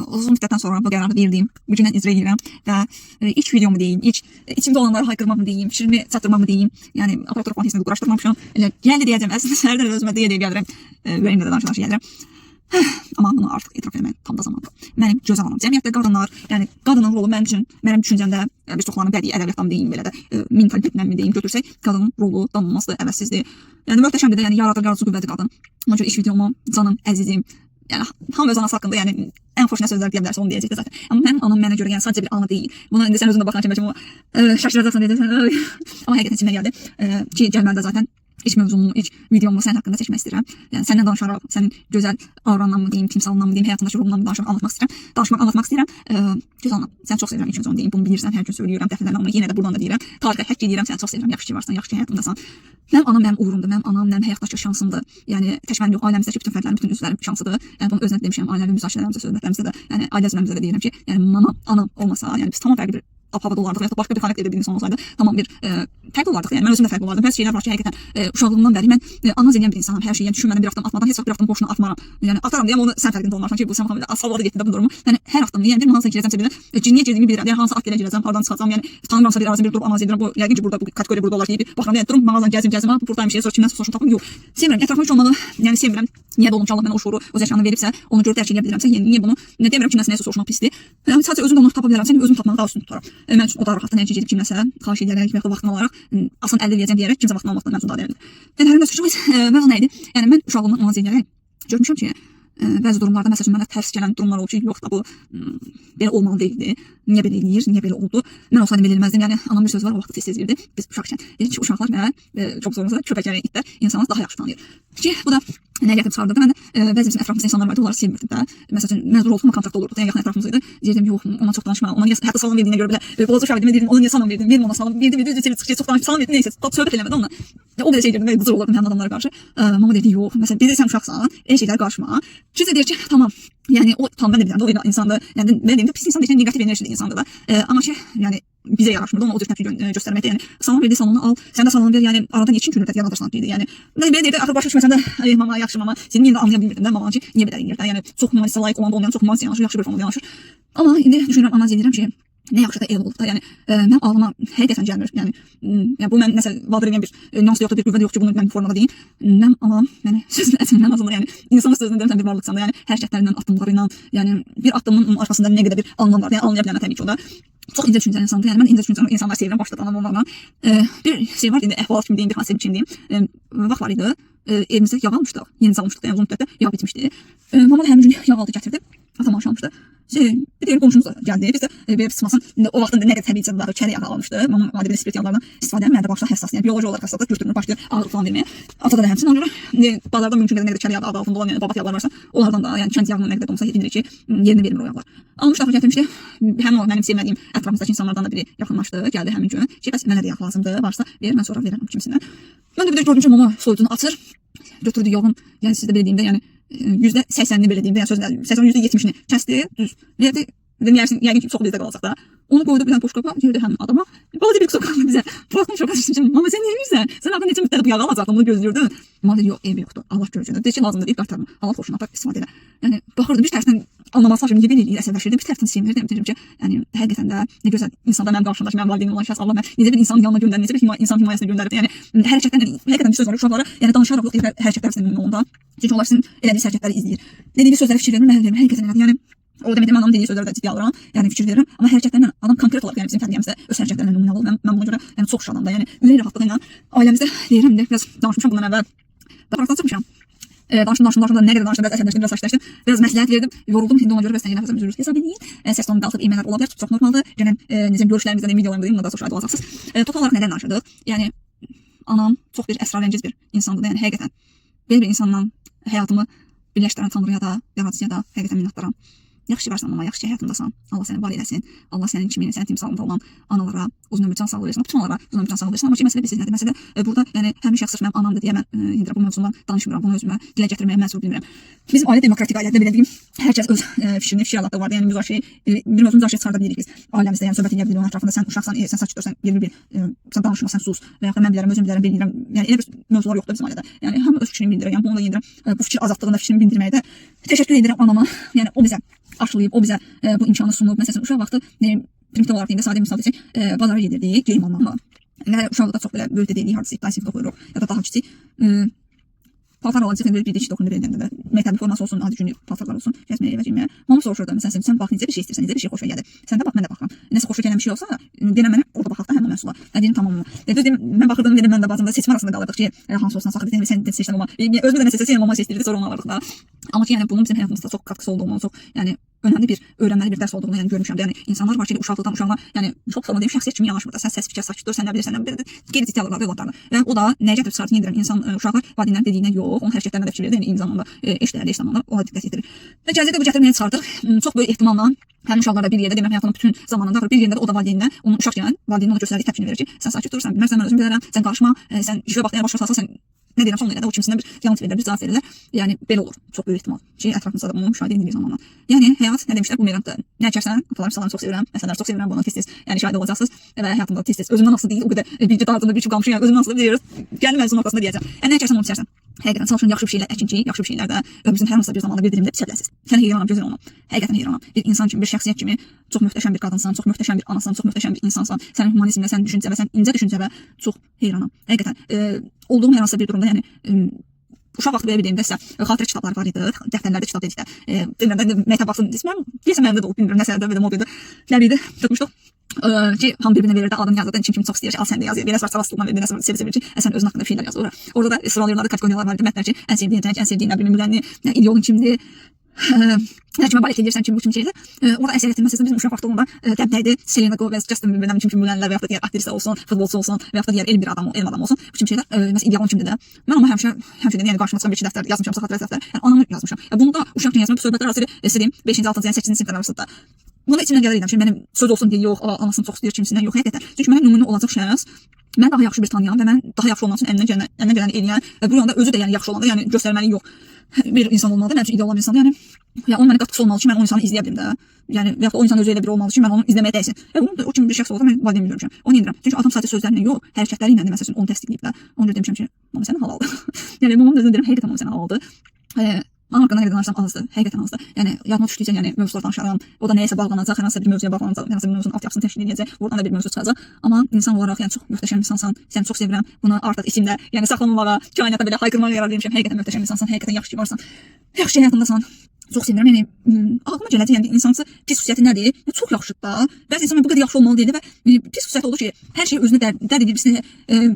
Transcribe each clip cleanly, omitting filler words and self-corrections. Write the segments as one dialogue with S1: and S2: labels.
S1: uzun müddətdən sonra bu qərarı verdim. Bu gündən icra edirəm və ilk videomu deyim, ilk içimdə olanları haykırmamı deyim, fikrimi çatdırmamı deyim. Yəni operator konferansında quraşdırmamışam. Elə gəldi deyəcəm, əslində səhərdən özümə deyə gəlirəm. Ürəyimdə də danışa gəlirəm. Amma bunu artıq etiraf etmək tam da zamandır. Mənim gözəl anam, cəmiyyətdə qadınlar, yəni qadının rolu mənim düşüncəmdə bir çoxlarının bədii ədəbiyyatdan deyim belə də, mentalitetdən mi deyim götürsək, qadının rolu danılmazdır, əvəzsizdir. Yəni möhtəşəmdir də, yəni yaradıcı qüvvəti qadın. Ona görə ilk videomu canım, əzizim, yəni hamı öz anası haqqında, yəni ən xoş nə sözlər deyə bilərsə onu deyəcəkdir zaten. Amma mənim anam mənə görə yəni sadəcə bir ana deyil. Buna indi sən özün də baxan kimi şaşıracaqsan deyəcəksən. Amma həqiqətən içimdən gəldi ki, gəlməli də zaten ilk mövzumu, ilk videomu sənin haqqında çəkmək istəyirəm. Yəni səndən danışaraq, sənin gözəl avrandan mı deyim, timsalından mı deyim, həyatındakı rolundan mı danışaraq anlatmaq istəyirəm. Göz anlam, səni çox sevirəm, ilk öncə onu deyim. Bunu bilirsən, hər gün söyləyirəm, dəfələrlə onu yenə də buradan da deyirəm. Tarixə həkk edirəm, səni çox sevirəm, yaxşı ki varsan, yaxşı ki həyatımdasan. Mənim anam mənim uğurumdur, mənim anam mənim həyatdakı şansımdır. Yəni tək mənim yox, ailəmizdəki bütün fərdlərin, bütün üzvlərin şansıdır. Yəni bunu özünə demişəm, ailəvi müzakirələrimizdə, söhbətlərimizdə də, yəni ailə üzvlərimizdə də deyirəm ki, yəni anam olmasa, yəni biz tamam fərqli bir havada olardıq, ya da başqa bir xarakter edə bir insan olsaydı, tamam bir fərqli olardıq. Yəni mən özüm də fərqli olardım. Bəzi şeylər var ki, həqiqətən uşaqlığımdan bəri mən analiz edən bir insanam. Hər şeyi yəni düşünmədən bir addım atmadan heç vaxt bir addım boşuna atmaram. Yəni atarım deyəm, onu sən fərqində olmarsan ki, bu sən baxın asfaltda getdiyində bu durumu. Yəni hər addımda, yəni bir hansı girəcəmsə belə, cinniyə girdiyimi bilirəm. Yəni hansı akt ilə girəcəm, hardan çıxacam, yəni tanımıramsa bir arada bir durub analiz edirəm. Bu yəqin ki, burada bu kateqoriya burada olar deyib. Baxıram, yəni durum mağazadan gəzim, buradayım şey, sonra kimdən soruşum tapım. Yox. Sevmirəm, ətrafıma heç olmağı, yəni sevmirəm. Niyə də olum ki, Allah mənə o şuuru, o zəkanı veribsə, onu görüb dərk edə bilirəmsə, yəni niyə bunu nə demirəm ki, nəsə soruşmaq pisdir. Yəni sadəcə özüm də onu tapa bilərəmsə, özüm tapmağı daha üstün tuturam. Mən üçün o da rahatdır, yəni gedib kimləsə xahiş edərək və ya vaxtını alaraq asan əldə edəcəm deyərək kimsə vaxtını almaqdan məmnun deyərəm. Yəni hər nəsə mövzu nə idi? Yəni mən uşaqlığımdan analiz edərək görmüşəm ki, bəzi durumlarda məsələn mənə tərs gələn durumlar oldu ki, yox da bu belə olmalı deyildi. Niyə belə eləyir, niyə belə oldu? Mən olsaydım belə eləməzdim. Yəni anam bir söz var, o vaxt tez deyirdi. Biz uşaqkən deyir ki, uşaqlar və çox zorunuzda köpəklər, itlər insanı daha yaxşı tanıyır. Ki bu da nə gətirib çıxardırdı. Mən də bəzi bizim ətrafımızda insanlar vardı, onları sevmirdim də. Məsələn, məcbur oldum kontaktda olurduq. Yəni yaxın ətrafımız idi. Deyirdim, yox, ona çox danışma. Ona niyə hətta salam verdiyinə görə belə balaca uşaq idim, deyirdim, ona niyə salam verdin? Verim ona salam. Verdim, çox danışıb salam verdin, nəysə, söhbət eləmədi onunla. O qədər şey deyirdim, qızır olurdum həmin adamlara qarşı. Mama dedi, yox, məsələn, bir də sən uşaqsan, elə şeylər qarışma. Kimsə deyir ki, tamam. Yəni o tam mən də bilirəm, o insandır. Yəni mən deyim də pis insan deyil, neqativ enerjili insandır da. Amma ki, yəni bizə yaraşmırdı, ona o cür təpki göstərməkdə. Yəni salam verdi, salonu al, sən də salonu ver. Yəni aradan yetkin günlər yaradırsan deyirdi. Yəni mən belə deyirdi, axır başa düşməsən də, mama yaxşı mama, səni yenə də anlaya bilmirdim də mamanı ki, niyə belə eləyir də. Yəni çox humanistə layiq olanda olmayan çox humanist yanaşır, yaxşı bir formada yanaşır. Amma indi düşünürəm, analiz edirəm ki, nə yaxşı da el olub da. Yəni mənim ağlıma həqiqətən gəlmir. Yəni bu mən nəsə vadır edən bir nüans yoxdur, bir qüvvə yox ki, bunu mən bu formada deyim. Mənim anam, yəni sözün əslində azından, yəni insanın sözünü demirəm, bir varlıqsan da, yəni hərəkətlərindən, addımları ilə, yəni bir addımın arxasında nə qədər bir anlam var. Yəni anlaya bilənə təbii ki, o da çox incə düşüncəli insandır. Yəni mən incə düşüncəli insanları sevirəm, başda anam olmaqla. Bir şey var idi, əhvalat kimi deyim, bir hansı kimi deyim. Vaxt var idi, evimizdə yağ almışdıq, yeni salmışdıq, yəni uzun müddətdə yağ bitmişdi. Mama da həmin gün yağ aldı gətirdi, atam almışdı. Bir deyir qonşumuz da gəldi. Biz də belə pısmasın. O vaxtında nə qədər təbii var, kəri yağı almışdı. Mama adi bir spirit yağlarından istifadə edir. Mən də başda həssas, yəni bioloji olaraq həssasdır, götürmür, başlayır ağırlıq falan verməyə. Atada da həmçinin. Ona görə bazarda mümkün qədər nə qədər kəri yağı adı altında olan, yəni babat yağlar varsa, onlardan da, yəni kənd yağının nə qədər olsa yedirir ki, yerini vermir o yağlar. Almışlar, gətirmişdi. Həmin o mənim sevmədiyim ətrafımızdakı insanlardan da biri yaxınlaşdı, gəldi həmin gün. Ki, bəs mənə də yağ lazımdır, varsa ver, mən sonra verərəm kimisindən. Mən də bir də gördüm ki, mama soyucunu açır, götürdü yağın, yəni sizdə belə deyim də, yəni %80'ni belə deyim də, yəni sözün 80-%70'ni kəsdi, düz. Verdi, yəqin ki, çox bizdə qalacaq da. Onu qoydu bir dənə boş qapa, girdi həmin adama. Balaca bir qısa qaldı bizə. Buraxdım şoka düşdüm. Mama sən nə edirsən? Sən axı neçə müddət bu yağı alacaqdın, bunu gözləyirdin. Mama dedi, yox, ev yoxdur. Allah görəcək. Deyir ki, lazımdır, ilk qaytarma. Allah xoşuna apar, istifadə elə. Yəni baxırdım, bir tərəfdən anlamazsa niyə belə eləyir, əsəbləşirdim, bir tərəfdən sevinirdim. Dedim ki, yəni həqiqətən də nə gözəl insanda mənim qarşımdakı mənim valideynim olan şəxs Allah mən necə bir insanın yanına göndərdi, necə bir insan himayəsinə göndərdi. Yəni hərəkətdən həqiqətən bir söz var uşaqlara, yəni danışaraq yox, hərəkətlər sizin onda. Çünki onlar sizin elədiyi hərəkətləri izləyir. Dediyiniz sözlərə fikir vermir, mən verirəm, həqiqətən elədi. Yəni o demək mən onun dediyi sözlərə də ciddi alıram, yəni fikir verirəm, amma hərəkətlərlə adam konkret olaraq yəni bizim fərqimizdə öz hərəkətlərlə nümunə olur. Mən buna görə yəni çox şadam da, yəni ürək rahatlığı ilə ailəmizdə deyirəm də biraz danışmışam bundan əvvəl. Baxaraqdan çıxmışam. Danışdım da nə qədər danışdım, biraz əsəbləşdim, biraz sakitləşdim. Biraz məsləhət verdim, yoruldum. İndi ona görə bəs nəfəsim üzrlük hesab edin. Səs tonunda qalxıb imələr ola bilər, çox normaldır. Yəni necə görüşlərimizdən, videolarımızdan bundan da çox şahid olacaqsınız. Total olaraq nədən danışırdıq? Yəni anam çox bir əsrarəngiz bir insandır. Yəni həqiqətən belə bir insanla həyatımı birləşdirən Tanrıya da, yaradıcıya da həqiqətən minnətdaram. Yaxşı varsan mama, yaxşı həyatındasan. Allah səni var eləsin. Allah sənin kimini, sənin timsalında olan analara uzun ömür can sağlığı versin. Bütün onlara uzun ömür can sağlığı versin. Amma ki, məsələ bilirsiz nədir? Məsələ burada yəni həmin şəxs sırf mənim anamdır deyə mən indi bu mövzumdan danışmıram. Bunu özümə dilə gətirməyə məsul bilmirəm. Bizim ailə demokratik ailədə belə deyim, hər kəs öz fikrini, fikir alatı var. Yəni bir mövzu müzakirə çıxarda bilirik biz. Ailəmizdə yəni söhbət edə bilirik onun ətrafında. Sən uşaqsan, sən sakitsən, sən danışma, sən sus və ya mən bilərəm, özüm bilərəm, bilmirəm. Yəni elə bir mövzular yoxdur bizim ailədə. Yəni hamı öz fikrini bildirir. Yəni bunu da yenirəm. Bu fikir azadlığında fikrimi bildirməkdə təşəkkür edirəm anama. Yəni o bizə aşılayıb, o bizə bu imkanı sunub. Məsələn, uşaq vaxtı primitiv olaraq deyəndə sadə misal desək, bazara gedirdik, geyim almağa. Və uşaqda çox belə böyük də deyilik, hardasa iptal sinifdə oxuyuruq ya da daha kiçik. Paltar alacaq, bir iki toxunu verəndə də məktəbli forması olsun, adi günlük paltarlar olsun, gəzməyə evəcəyimə. Mamam soruşurdu, məsələn, sən bax necə bir şey istəyirsən, necə bir şey xoşuna gəlir. Sən də bax, mən də baxıram. Nəsə xoşuna gələn bir şey olsa, denən mənə orada baxaq da həmin məhsula. Dedim tamam. Dedim mən baxırdım, dedim mən də bazında seçim arasında qalırdıq ki, hansı olsan saxı dedim sən seçsən amma özümə də nəsə seçsəm mama seçdirdi, sonra onu alırdıq da. Amma ki, yəni bunun bizim həyatımızda çox katkısı olduğunu, çox yəni önəmli bir öyrənməli bir dərs olduğunu yəni görmüşəm. Yəni insanlar var ki, uşaqlıqdan uşağa, yəni çox sonra deyim şəxsiyyət kimi yanaşmır da. Sən səs fikir sakitdir, sən nə bilirsən, nə bilirsən. Qeyri-ciddi alırlar övladlarını. Və o da nəyə gətirib çıxartır, yenə deyirəm, insan uşaqlar valideynlərin dediyinə yox, onun hərəkətlərinə də fikir verir, yəni eyni zamanda işlərdə, iş zamanında ona diqqət yetirir. Və gələcəkdə bu gətirməyə çıxartır. Çox böyük ehtimalla həmin uşaqlar da bir yerdə demək həyatının bütün zamanında bir yerdə də o da valideyninə, onun uşaqkən valideynin ona göstərdiyi təpkini verir ki, sən sakit dur, sən bilmərsən, mən özüm bilərəm, sən qarışma, sən işə baxdaya başlasan, sən nə deyirəm, son o kimisindən bir yanıt verirlər, bir cavab verirlər. Yəni belə olur. Çox böyük ehtimal ki, ətrafımızda da bunu müşahidə edirik zamanla. Yəni həyat nə demişlər, bumerangdır. Nə əkərsən, atalarım salarını çox sevirəm, məsələləri çox sevirəm, buna tez-tez yəni şahid olacaqsınız və həyatımda tez-tez özümdən asılı deyil, o qədər bir dardında bir qalmışam, yəni özümdən asılı deyirəm. Gəlin mövzunun ortasında deyəcəm. Yəni nə əkərsən onu biçərsən. Həqiqətən çalışın yaxşı bir şeylər əkin ki, yaxşı bir şeylər də ömrünüzün hər hansısa bir zamanda bir dilimdə biçə biləsiniz. Sən heyranam, gözəl olmam. Həqiqətən heyranam. Bir insan kimi, bir şəxsiyyət kimi çox möhtəşəm bir qadınsan, çox möhtəşəm bir anasan, çox möhtəşəm bir insansan. Sənin humanizminə, sənin düşüncəvə, sənin incə düşüncəvə çox heyranam. Həqiqətən olduğum hər hansısa bir durumda, yəni uşaq vaxtı belə bir deyim də sizə xatirə kitabları var idi, dəftərlərdə kitab dedikdə. Demirəm, məktəb vaxtı desəm, deyəsən məndə də olub, bilmirəm, nəsə də belə mobildə. Nə idi? Tutmuşduq. Ki hamı bir-birinə verir də adını yazırdı. Kim çox istəyir ki, al sən də yaz. Biraz var savaslıqla verir, nəsə sevir ki, sən özün haqqında bir şeylər yazır. Orada da sıralayırlar, kateqoriyalar var idi. Mətnlər ki, ən sevdiyin rəng, ən sevdiyin müğənni, ideolun kimdir? Kimə balet edirsən, kim bu kimi şeydir. Orada əksəriyyətin məsələn bizim uşaq vaxtı olanda təbdəydi Selena Gomez, Justin Bieber, kim müğənnilər və yaxud da digər aktrisa olsun, futbolçu olsun və yaxud da digər elm bir adam, elm adamı olsun. Bu kimi şeylər məsələn idealın kimdir də. Mən amma həmişə yəni qarşıma çıxan bir iki dəftər yazmışam, xatirə dəftər. Yəni anamı yazmışam. Bunu da uşaq dünyasında bu söhbətlər arasında istədiyim 5-ci, 6-cı, yəni 8-ci siniflər arasında. Buna içimdən gəlir idim ki, mənim söz olsun deyə yox, anasını çox istəyir kimisindən yox, həqiqətən. Çünki mənim nümunə olacaq şəxs mən daha yaxşı bir tanıyan və mən daha yaxşı olmaq üçün əlindən gələni eləyən və bu yolda özü də yəni yaxşı olanda, yəni göstərməli yox bir insan olmalıdır. Mənim üçün ideal olan bir insan, yəni onun mənə qatkısı olmalı ki, mən o insanı izləyə bilim də. Yəni və ya o insan özü elə biri olmalı ki, mən onu izləməyə dəysin. Və bunu da o kimi bir şəxs olsa mən valideynimi görmüşəm. Onu edirəm. Çünki adam sadəcə sözlərlə yox, hərəkətləri ilə də məsələn onu təsdiqləyib də. Ona görə demişəm ki, mama sən halaldır. Yəni mamam da özünə deyirəm, həqiqətən mama sən halaldır. Ana haqqında nə danışsam azdır, həqiqətən azdır. Yəni yadıma düşdükcə yəni mövzular danışaram. O da nəyəsə bağlanacaq, hər hansı bir mövzuya bağlanacaq, hər hansı bir mövzunun altyapısını təşkil edəcək. Oradan da bir mövzu çıxacaq. Amma insan olaraq yəni çox möhtəşəm insansan. Səni çox sevirəm. Bunu artıq içimdə, yəni saxlamamağa, kainata belə haykırmağa qərar vermişəm. Həqiqətən möhtəşəm insansan, həqiqətən yaxşı ki varsan. Yaxşı ki həyatındasan. Çox sevirəm. Yəni ağlıma gələcək yəni insansı pis xüsusiyyəti nədir? Yəni, çox yaxşıdır da. Bəzi insan bu qədər yaxşı olmalı deyil və pis xüsusiyyəti olur ki, hər şey özünə dərd edir,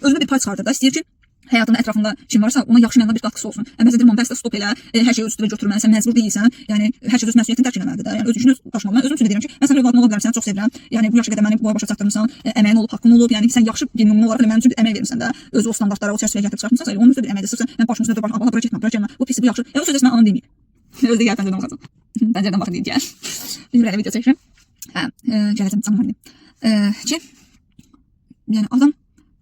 S1: özünə bir pay çıxardır da. İstəyir ki həyatının ətrafında kim varsa ona yaxşı mənada bir qatkısı olsun. Məsələn, deyirəm, dərsdə stop elə, hər şeyi öz üstünə götürməlisən, məcbur deyilsən. Yəni hər şey öz məsuliyyətini dərk etməlidir də. Yəni öz işini daşımalı. Mən özüm üçün deyirəm ki, mən sənin övladın ola bilərəm, səni çox sevirəm. Yəni bu yaşa qədər məni bu başa çatdırmısan, əməyin olub, haqqın olub. Yəni sən yaxşı bir nümunə olaraq mənim üçün bir əmək vermisən də. Öz o standartlara, o çərçivəyə gətirib çıxartmısan. Onun üstə bir əməkdir. Sırf sən başın üstə dur, Allah bura getmə. Bu pis, bu yaxşı. O sözü mən anam deməyib. Özdə gəl pəncərədən baxacam. Pəncərədən baxın deyir gəl. Bir elə video çəkirəm. Gələcəm canım. Ki yəni adam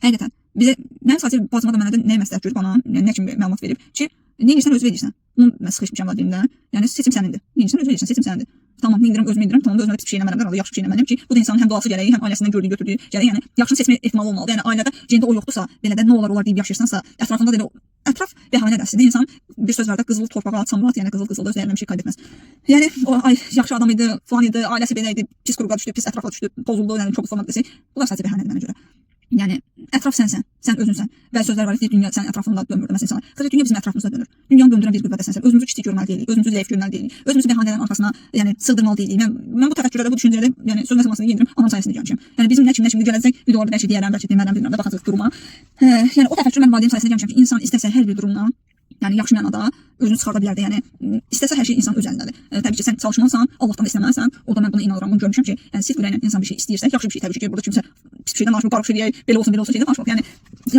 S1: həqiqətən bizə mənim sadəcə bacıma da mənə də nə məsləhət görüb bana, yəni nə kimi məlumat verib ki, nə edirsən özü verirsən. Bunu mən sıx etmişəm valideynimdə. Yəni seçim sənindir. Nə edirsən özü verirsən, seçim sənindir. Tamam, nə edirəm özüm edirəm. Tamam da özümə pis bir şey eləmərəm, yaxşı bir şey eləməliyəm ki, bu da insanın həm duası gərəyi, həm ailəsindən gördüyü, götürdüyü gərəyi, yəni yaxşını seçmə ehtimalı olmalıdır. Yəni ailədə gendə o yoxdursa, belə də nə olar deyib yaşayırsansa, ətrafında da elə ətraf bəhanə dərsində insan bir söz var da qızıl torpağa çamur at, yəni qızıl öz dəyərli bir şey kaydetməz. Yəni o ay yaxşı adam idi, falan idi, ailəsi belə idi, pis qrupa düşdü, pis ətrafa düşdü, pozuldu, yəni çox ufamaq desək, bunlar sadəcə bəhanədir mənə görə. Yəni ətraf sənsən, sən özünsən. Bəzi sözlər var ki, dünya sənin ətrafında dönmür məsələn insanlar. Sadəcə dünya bizim ətrafımızda dönür. Dünyanı döndürən bir qüvvədəsən. Özümüzü kiçik görməli deyilik, özümüzü zəif görməli deyilik, özümüzü bəhanələrin arxasına, yəni sığdırmalı deyilik. Mən bu təfəkkürlərdə, bu düşüncələrdə, yəni söz məsələsində yenirəm, anam sayəsində gəlmişəm. Yəni bizim nə kimi gələcək videolarda bəlkə deyərəm, bəlkə demərəm, bilmirəm də baxacağıq duruma. Yəni o təfəkkür mən valideyn sayəsində gəlmişəm ki, insan istəsə hər bir durumdan yəni yaxşı mənada özünü çıxarda bilər də. Yəni istəsə hər şey insan öz əlindədir. Təbii ki, sən çalışmalısan, Allahdan da istəməlisən. O da mən buna inanıram, bunu görmüşəm ki, yəni sirf ürəklə insan bir şey istəyirsə, yaxşı bir şey təbii ki, burada kimsə pis bir şeydən danışmır, qarıq şey deyək, belə olsun şeydən danışmır. Yəni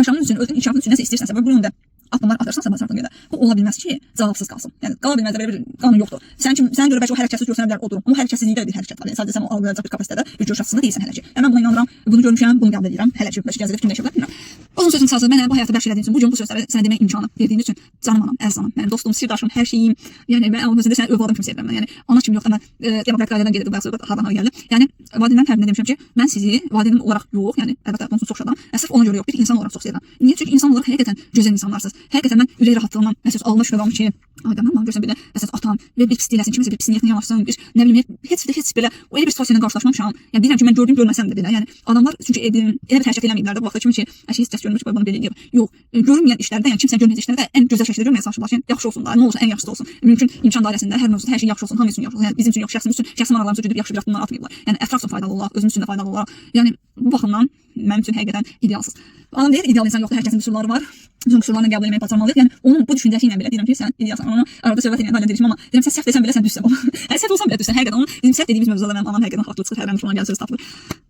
S1: yaşamın üçün, özünün inkişafın üçün nəsə istəyirsənsə və bu yöndə addımlar atırsansa bacartın qədər. Bu ola bilməz ki, cavabsız qalsın. Yəni qala bilməz də belə bir qanun yoxdur. Sənə görə bəlkə o hərəkətsiz görsənə bilər o durum. Amma hərəkətsizlikdə bir hərəkət var. Yəni sadəcə sən o algılayacaq bir kapasitədə bir görüş açısında deyilsən hələ ki. Yəni mən buna inanıram, bunu görmüşəm, bunu qəbul edirəm. Hələ ki, bəlkə gəzədə fikirləşə bilərəm. Uzun sözün qısası, mən bu həyatı bəxş elədiyin üçün, bu gün bu sözləri sənə demək imkanı verdiyin üçün canım anam, əziz anam, mənim dostum, sirdaşım, hər şeyim. Yəni mən onun özündə səni övladım kimi sevirəm. Yəni ana kimi yox da mən demokratik ailədən gedirdim, bu söhbət hardan hara gəldi. Yəni valideynlərin tərəfindən demişəm ki, mən sizi valideynim olaraq yox, yəni əlbəttə bunun üçün çox şadam. Sırf ona görə yox, bir insan olaraq çox sevirəm. Niyə? Çünki insan olaraq həqiqətən gözəl insanlarsınız. Həqiqətən mən ürək rahatlığından məsəl almış qıram ki, ayda mən görsən belə məsəl atam və bir pis deyiləsin, kiməsə bir pis niyyətlə yanaşsın, bir nə bilim heç belə o elə bir situasiya ilə qarşılaşmamışam. Yəni bilirəm ki, mən gördüm görməsəm də belə, yəni adamlar çünki elə bir hərəkət eləməyiblər də bu vaxtda kimi ki, əşi heç kəs görmür ki, bunu belə eləyir. Yox, görünməyən işlərdə, yəni kimsə görməyəcək işlərdə ən gözəl şəkildə görməyə çalışırlar ki, yaxşı olsun da, nə olsa ən yaxşısı olsun. Mümkün imkan dairəsində hər mövzuda hər şey yaxşı olsun, hamı üçün yaxşı olsun. Yəni bizim üçün yox, şəxsi maraqlarımız üçün yaxşı bir addımlar atmayıblar. Yəni ətraf üçün faydalı olaraq, özümüz üçün də faydalı olaraq. Yəni bu baxımdan mənim üçün həqiqətən idealsız. Adam deyir, ideal insan yoxdur, hər kəsin qüsurları var. Bütün qüsurlarını qəbul etməyi bacarmalıyıq. Yəni onun bu düşüncəsi ilə belə deyirəm ki, sən idealsan. Ona arada söhbət edən ailə deyirəm, amma deyirəm sən səhv desən belə sən düzsən. Yəni səhv olsan belə düzsən. Həqiqətən onun bizim səhv dediyimiz mövzuda mənim anam həqiqətən haqlı çıxır, hər an gəlir söz tapılır.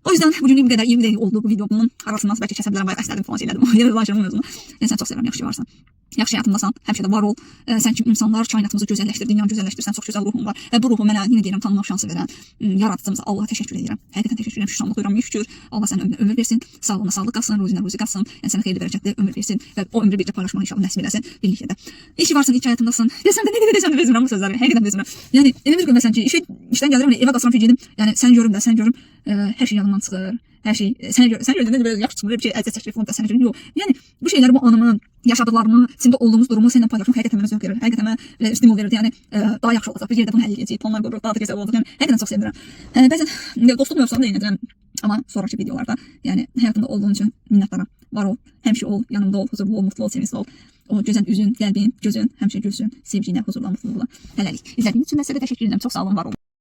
S1: O yüzden bugün bu kadar 20 dəqiqə oldu bu videomun arasından belki kəsə bilərəm, bayaq əsnədim falan şeylədim. Yəni danışıram mövzunu. Yəni sən çox sevirəm, yaxşı varsan. Yaxşı həyatımdasan, həmişə də var ol. Sən kimi insanlar kainatımızı gözəlləşdir, dünyanı gözəlləşdirsən, çox gözəl ruhun var. Və bu ruhu mənə yenə deyirəm tanımaq şansı verən yaradıcımıza Allaha təşəkkür edirəm. Həqiqətən təşəkkür edirəm, şükranlıq duyuram, şükür. Allah sənə ömür versin, sağlığına sağlıq qalsın, ruzinə ruzi qalsın. Yəni sənə xeyirli bərəkətli ömür versin və o ömrü bircə paylaşmağı inşallah nəsib eləsin birlikdə də. İyi ki varsan, iyi ki həyatımdasın. Desəm də nə qədər desəm də bezmirəm bu sözləri. Həqiqətən bezmirəm. Yəni elə bir gün məsələn ki, işdən gəlirəm, evə qalsam ki, gedim, yəni sən görüm, hər şey yadımdan çıxır. Hər şey sən gördüyündə belə yaxşı çıxır, bir şey əziyyət çəkir falan da sən görürsən. Yox. Yəni bu şeyləri, bu anımı, yaşadıklarımı, içində olduğumuz durumu seninlə paylaşmaq həqiqətən mənə zövq verir. Həqiqətən mənə stimul verir. Yəni daha yaxşı olacaq. Bir yerdə bunu həll edəcəyik, planlar qururuq, daha da gözəl olacaq. Yəni həqiqətən çox sevirəm. Bəzən dostluq mövzusunda da yenə amma sonraki videolarda, yəni həyatımda olduğun üçün minnətdaram. Var ol, həmişə ol, yanımda ol, huzurlu ol, mutlu ol, sevincli ol. O gözəl üzün, qəlbin, gözün həmişə gülsün, sevgi ilə, huzurla, mutluluqla. Hələlik. İzlədiyiniz üçün də sizə təşəkkür edirəm. Çox sağ olun, var olun.